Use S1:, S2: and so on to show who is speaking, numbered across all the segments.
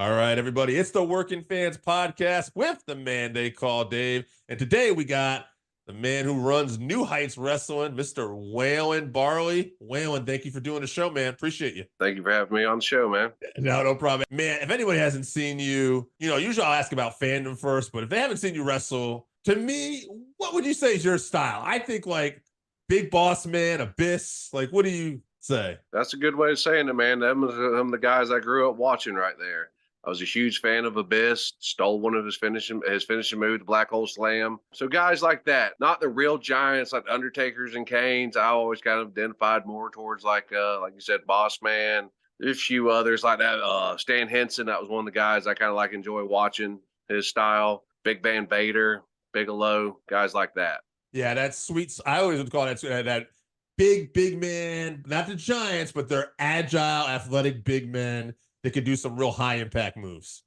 S1: All right, everybody. It's the Working Fans Podcast with the man they call Dave. And today we got the man who runs New Heights Wrestling, Mr. Waylon Barley. Waylon, thank you for doing the show, man. Appreciate you.
S2: Thank you for having me on the show, man.
S1: No problem. Man, if anybody hasn't seen you, usually I'll ask about fandom first, but if they haven't seen you wrestle, to me, what would you say is your style? I think like Big Boss Man, Abyss. Like, what do you say?
S2: That's a good way of saying it, man. Them are the guys I grew up watching right there. I was a huge fan of Abyss, stole one of his finishing move, the Black Hole Slam. So guys like that, not the real giants like Undertakers and Canes. I always kind of identified more towards like you said, Boss Man. There's a few others like that. Stan Henson, that was one of the guys I kind of like enjoy watching his style. Big Van Vader, Bigelow, guys like that.
S1: Yeah, that's sweet. I always would call that big man, not the giants, but they're agile, athletic big men that could do some real high impact moves.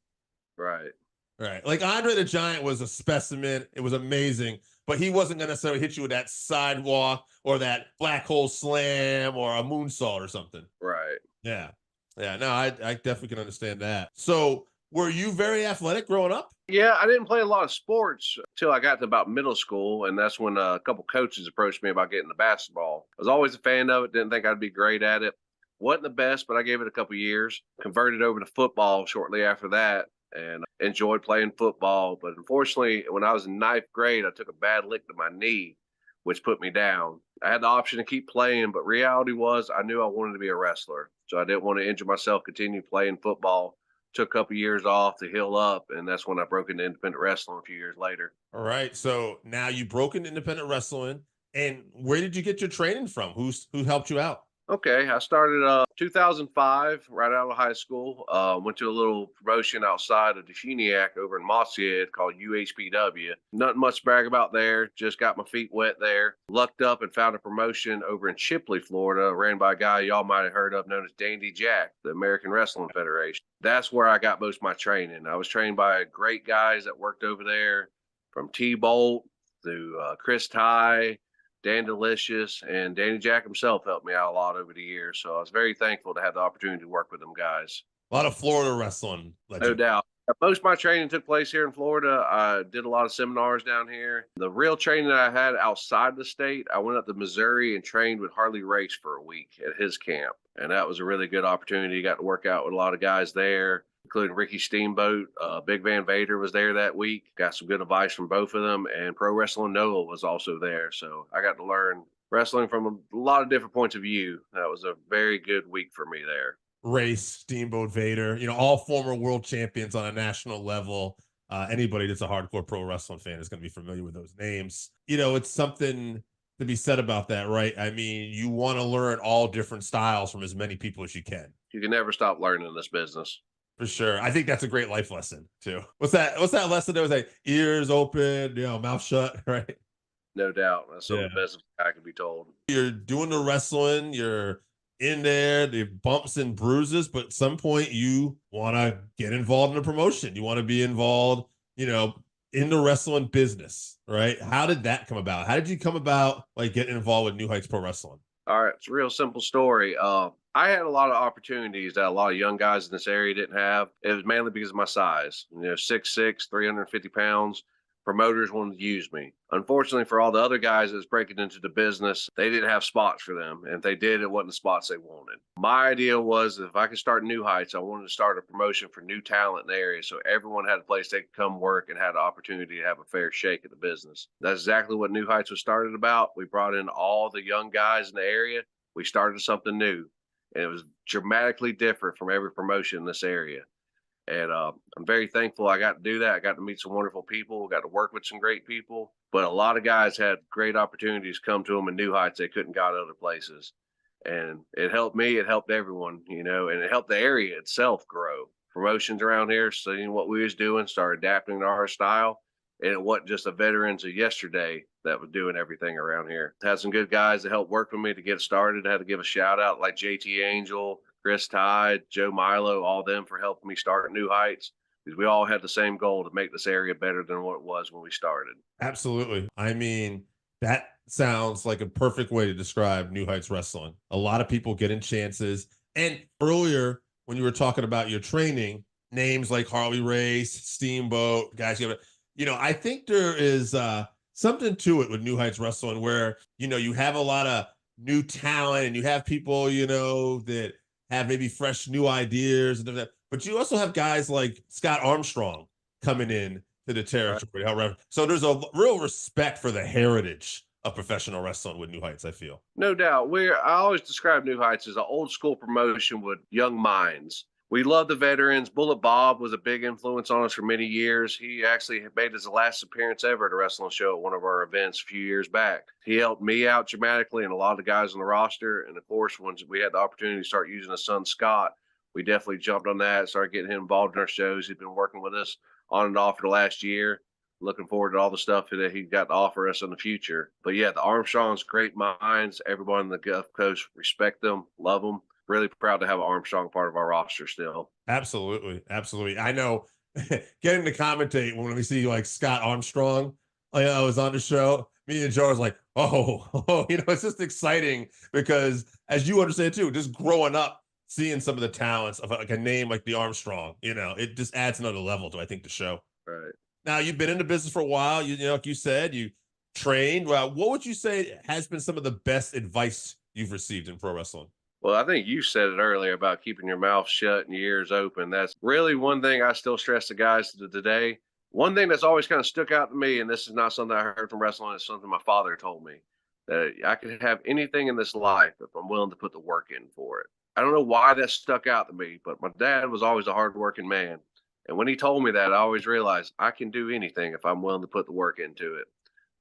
S2: Right.
S1: Like Andre the Giant was a specimen. It was amazing, but he wasn't going to necessarily hit you with that sidewalk or that black hole slam or a moonsault or something.
S2: Right.
S1: Yeah. No, I definitely can understand that. So were you very athletic growing up?
S2: Yeah, I didn't play a lot of sports until I got to about middle school, and that's when a couple coaches approached me about getting the basketball. I was always a fan of it, didn't think I'd be great at it. Wasn't the best, but I gave it a couple years. Converted over to football shortly after that and enjoyed playing football. But unfortunately, when I was in ninth grade, I took a bad lick to my knee, which put me down. I had the option to keep playing, but reality was I knew I wanted to be a wrestler. So I didn't want to injure myself, continue playing football. Took a couple years off to heal up, and that's when I broke into independent wrestling a few years later.
S1: All right. So now you broke into independent wrestling, and where did you get your training from? Who helped you out?
S2: Okay, I started 2005, right out of high school. Went to a little promotion outside of Defuniak over in Mosshead called UHPW. Nothing much to brag about there. Just got my feet wet there. Lucked up and found a promotion over in Chipley, Florida, ran by a guy y'all might have heard of known as Dandy Jack, the American Wrestling Federation. That's where I got most of my training. I was trained by great guys that worked over there, from T-Bolt to Chris Ty, Dan Delicious, and Danny Jack himself helped me out a lot over the years. So I was very thankful to have the opportunity to work with them guys.
S1: A lot of Florida wrestling.
S2: No doubt. Most of my training took place here in Florida. I did a lot of seminars down here. The real training that I had outside the state, I went up to Missouri and trained with Harley Race for a week at his camp. And that was a really good opportunity. Got to work out with a lot of guys there, including Ricky Steamboat. Big Van Vader was there that week. Got some good advice from both of them. And Pro Wrestling Noah was also there. So I got to learn wrestling from a lot of different points of view. That was a very good week for me there.
S1: Race, Steamboat Vader, all former world champions on a national level. Anybody that's a hardcore pro wrestling fan is going to be familiar with those names. It's something to be said about that, right? I mean, you want to learn all different styles from as many people as you can.
S2: You can never stop learning in this business.
S1: For sure. I think that's a great life lesson too. What's that lesson that was like ears open, mouth shut, right?
S2: No doubt. That's the best I can be told.
S1: You're doing the wrestling, you're in there, the bumps and bruises, but at some point you want to get involved in a promotion. You want to be involved, in the wrestling business, right? How did that come about? How did you come about like getting involved with New Heights Pro Wrestling?
S2: All right. It's a real simple story. I had a lot of opportunities that a lot of young guys in this area didn't have. It was mainly because of my size, 6'6", 350 pounds. Promoters wanted to use me. Unfortunately, for all the other guys that's breaking into the business, they didn't have spots for them. And if they did, it wasn't the spots they wanted. My idea was if I could start New Heights, I wanted to start a promotion for new talent in the area so everyone had a place they could come work and had the opportunity to have a fair shake at the business. That's exactly what New Heights was started about. We brought in all the young guys in the area. We started something new. And it was dramatically different from every promotion in this area. And I'm very thankful I got to do that. I got to meet some wonderful people, got to work with some great people. But a lot of guys had great opportunities come to them in New Heights they couldn't got other places. And it helped me. It helped everyone, and it helped the area itself grow. Promotions around here, seeing what we was doing, started adapting to our style. And it wasn't just the veterans of yesterday that was doing everything around here. Had some good guys that helped work with me to get started. I had to give a shout out like JT Angel, Chris Tide, Joe Milo, all them for helping me start at New Heights, because we all had the same goal to make this area better than what it was when we started.
S1: Absolutely. I mean, that sounds like a perfect way to describe New Heights Wrestling. A lot of people getting chances. And earlier, when you were talking about your training, names like Harley Race, Steamboat, guys. I think there is something to it with New Heights Wrestling where you have a lot of new talent and you have people that have maybe fresh new ideas and that. But you also have guys like Scott Armstrong coming in to the
S2: Right.
S1: territory. However, so there's a real respect for the heritage of professional wrestling with New Heights, I feel.
S2: No doubt. I always describe New Heights as an old school promotion with young minds. We love the veterans. Bullet Bob was a big influence on us for many years. He actually made his last appearance ever at a wrestling show at one of our events a few years back. He helped me out dramatically and a lot of the guys on the roster. And of course, once we had the opportunity to start using his son Scott, we definitely jumped on that, started getting him involved in our shows. He's been working with us on and off for the last year. Looking forward to all the stuff that he got to offer us in the future. But yeah, the Armstrongs, great minds. Everyone in the Gulf Coast respect them, love them. Really proud to have an Armstrong part of our roster still.
S1: Absolutely, absolutely. I know getting to commentate when we see like Scott Armstrong, I was on the show. Me and Joe was like, oh, it's just exciting because, as you understand too, just growing up, seeing some of the talents of like a name like the Armstrong, it just adds another level to I think the show.
S2: Right.
S1: Now you've been in the business for a while. Like you said, you trained. Well, what would you say has been some of the best advice you've received in pro wrestling?
S2: Well, I think you said it earlier about keeping your mouth shut and your ears open. That's really one thing I still stress to guys today. One thing that's always kind of stuck out to me, and this is not something I heard from wrestling, it's something my father told me that I could have anything in this life if I'm willing to put the work in for it. I don't know why that stuck out to me, but my dad was always a hardworking man. And when he told me that, I always realized I can do anything if I'm willing to put the work into it.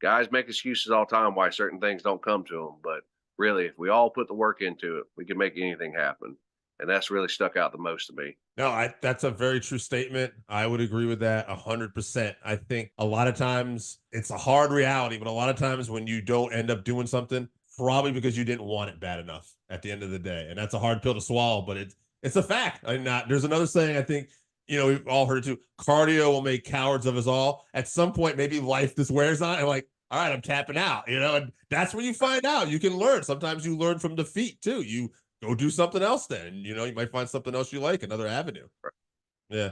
S2: Guys make excuses all the time why certain things don't come to them, but really, if we all put the work into it, we can make anything happen. And that's really stuck out the most to me.
S1: No, that's a very true statement. I would agree with that 100%. I think a lot of times it's a hard reality, but a lot of times when you don't end up doing something, probably because you didn't want it bad enough at the end of the day. And that's a hard pill to swallow, but it's a fact. I mean, there's another saying, I think, we've all heard it too. Cardio will make cowards of us all. At some point, maybe life just wears on and like, all right, I'm tapping out, and that's when you find out. You can learn. Sometimes you learn from defeat too. You go do something else then. And, you might find something else you like, another avenue. Yeah.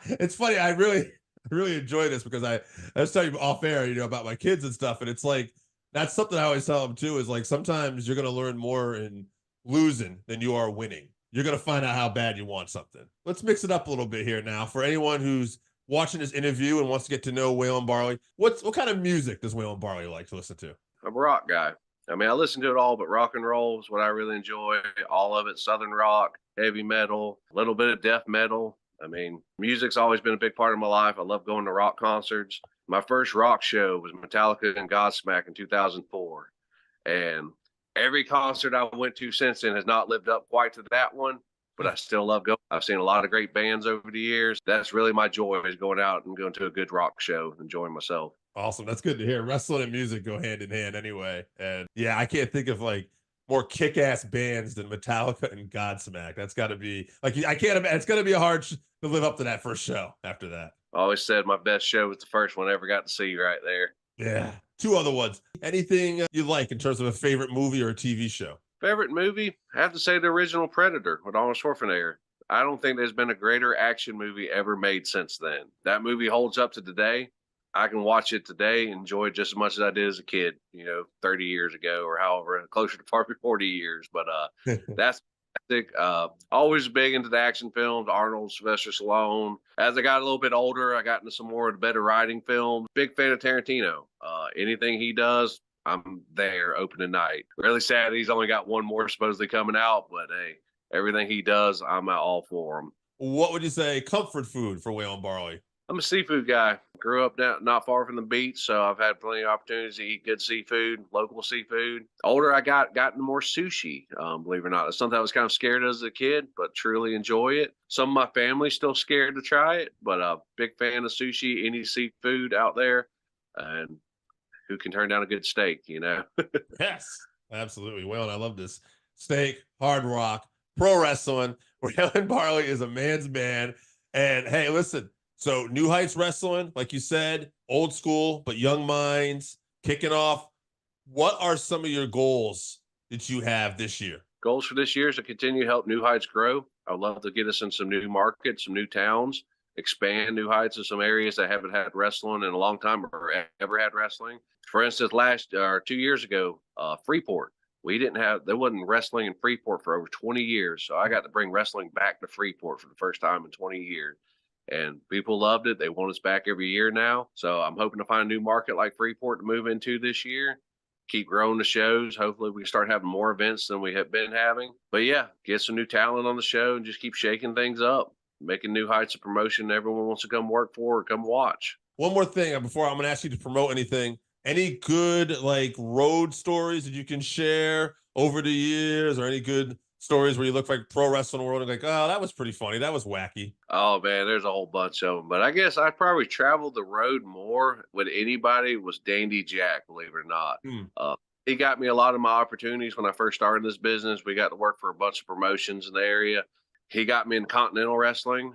S1: It's funny. I really enjoy this because I was telling you off air, about my kids and stuff. And it's like, that's something I always tell them too, is like, sometimes you're going to learn more in losing than you are winning. You're going to find out how bad you want something. Let's mix it up a little bit here now. For anyone who's watching this interview and wants to get to know Waylon Barley, what kind of music does Waylon Barley like to listen to?
S2: I'm a rock guy. I mean, I listen to it all, but rock and roll is what I really enjoy. All of it, Southern rock, heavy metal, a little bit of death metal. I mean, music's always been a big part of my life. I love going to rock concerts. My first rock show was Metallica and Godsmack in 2004. And every concert I went to since then has not lived up quite to that one, but I still love going. I've seen a lot of great bands over the years. That's really my joy, is going out and going to a good rock show, enjoying myself.
S1: Awesome. That's good to hear. Wrestling and music go hand in hand anyway. And yeah, I can't think of like more kick-ass bands than Metallica and Godsmack. That's got to be like, I can't imagine. It's going to be hard to live up to that first show after that.
S2: I always said my best show was the first one I ever got to see right there.
S1: Yeah. Two other ones. Anything you like in terms of a favorite movie or a TV show?
S2: Favorite movie? I have to say the original Predator with Arnold Schwarzenegger. I don't think there's been a greater action movie ever made since then. That movie holds up to today. I can watch it today, enjoy it just as much as I did as a kid, 30 years ago or however, closer to probably 40 years. But that's always big into the action films, Arnold, Sylvester Stallone. As I got a little bit older, I got into some more of the better writing films. Big fan of Tarantino. Anything he does, I'm there opening night. Really sad he's only got one more supposedly coming out, but hey, everything he does, I'm all for him.
S1: What would you say comfort food for Waylon Barley?
S2: I'm a seafood guy. Grew up not far from the beach, so I've had plenty of opportunities to eat good seafood, local seafood. Older, I got into more sushi, believe it or not. It's something I was kind of scared as a kid, but truly enjoy it. Some of my family's still scared to try it, but a big fan of sushi, any seafood out there, and who can turn down a good steak,
S1: Yes, absolutely. Well, I love this. Steak, hard rock, pro wrestling. Waylon Barley is a man's man. And hey, listen, so New Heights Wrestling, like you said, old school, but young minds, kicking off. What are some of your goals that you have this year?
S2: Goals for this year is to continue to help New Heights grow. I would love to get us in some new markets, some new towns, expand New Heights in some areas that haven't had wrestling in a long time or ever had wrestling. For instance, last or 2 years ago, Freeport. We didn't have there wasn't wrestling in Freeport for over 20 years. So I got to bring wrestling back to Freeport for the first time in 20 years. And people loved it. They want us back every year now. So I'm hoping to find a new market like Freeport to move into this year. Keep growing the shows. Hopefully we can start having more events than we have been having. But yeah, get some new talent on the show and just keep shaking things up, making New Heights a promotion everyone wants to come work for or come watch.
S1: One more thing before I'm going to ask you to promote anything. Any good like road stories that you can share over the years, or any good stories where you look like pro wrestling world and like, oh, that was pretty funny. That was wacky.
S2: Oh man, there's a whole bunch of them. But I guess I probably traveled the road more with anybody was Dandy Jack, believe it or not.
S1: Hmm.
S2: He got me a lot of my opportunities when I first started this business. We got to work for a bunch of promotions in the area. He got me in continental wrestling,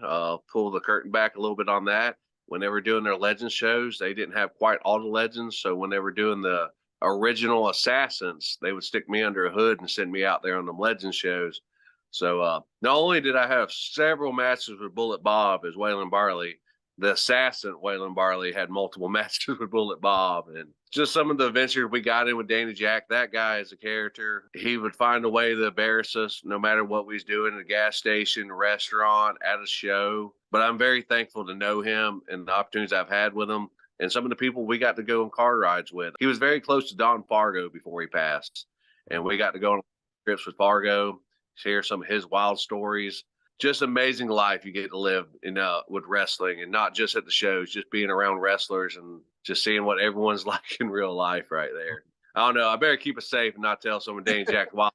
S2: pull the curtain back a little bit on that. When they were doing their legends shows, they didn't have quite all the legends. So when they were doing the original assassins, they would stick me under a hood and send me out there on them legend shows. So not only did I have several matches with Bullet Bob as Waylon Barley, the assassin Waylon Barley had multiple matches with Bullet Bob, and just some of the adventures we got in with Danny Jack. That guy is a character. He would find a way to embarrass us no matter what we was doing at a gas station, restaurant, at a show. But I'm very thankful to know him and the opportunities I've had with him and some of the people we got to go on car rides with. He was very close to Don Fargo before he passed, and we got to go on trips with Fargo, share some of his wild stories. Just amazing life you get to live in with wrestling, and not just at the shows, just being around wrestlers and just seeing what everyone's like in real life right there. I don't know. I better keep it safe and not tell someone Danny Jack Wild.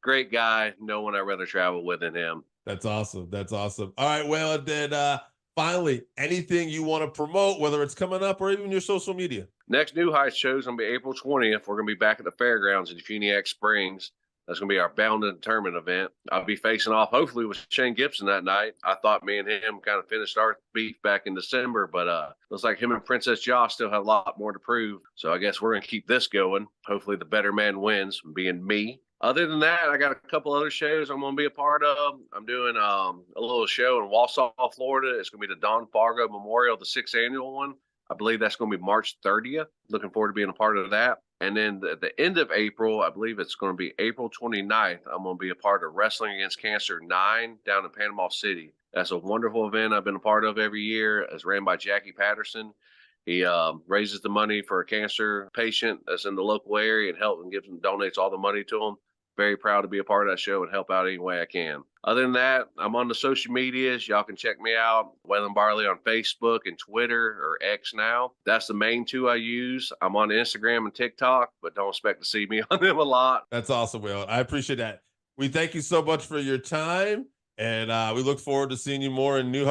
S2: Great guy. No one I'd rather travel with than him.
S1: That's awesome. That's awesome. All right. Well, then finally, anything you want to promote, whether it's coming up or even your social media?
S2: Next New Heights show is going to be April 20th. We're going to be back at the fairgrounds in Funiac Springs. That's going to be our bound and determined event. I'll be facing off hopefully with Shane Gibson that night. I thought me and him kind of finished our beef back in December, but looks like him and Princess Josh still have a lot more to prove. So I guess we're going to keep this going. Hopefully the better man wins, being me. Other than that, I got a couple other shows I'm going to be a part of. I'm doing a little show in Wausau, Florida. It's going to be the Don Fargo Memorial, the 6th annual one. I believe that's going to be March 30th. Looking forward to being a part of that. And then at the end of April, I believe it's going to be April 29th, I'm going to be a part of Wrestling Against Cancer 9 down in Panama City. That's a wonderful event I've been a part of every year. It's ran by Jackie Patterson. He raises the money for a cancer patient that's in the local area and helps and donates all the money to them. Very proud to be a part of that show and help out any way I can. Other than that, I'm on the social medias. Y'all can check me out, Waylon Barley on Facebook and Twitter, or X now. That's the main two I use. I'm on Instagram and TikTok, but don't expect to see me on them a lot.
S1: That's awesome, Will. I appreciate that. We thank you so much for your time, and we look forward to seeing you more in New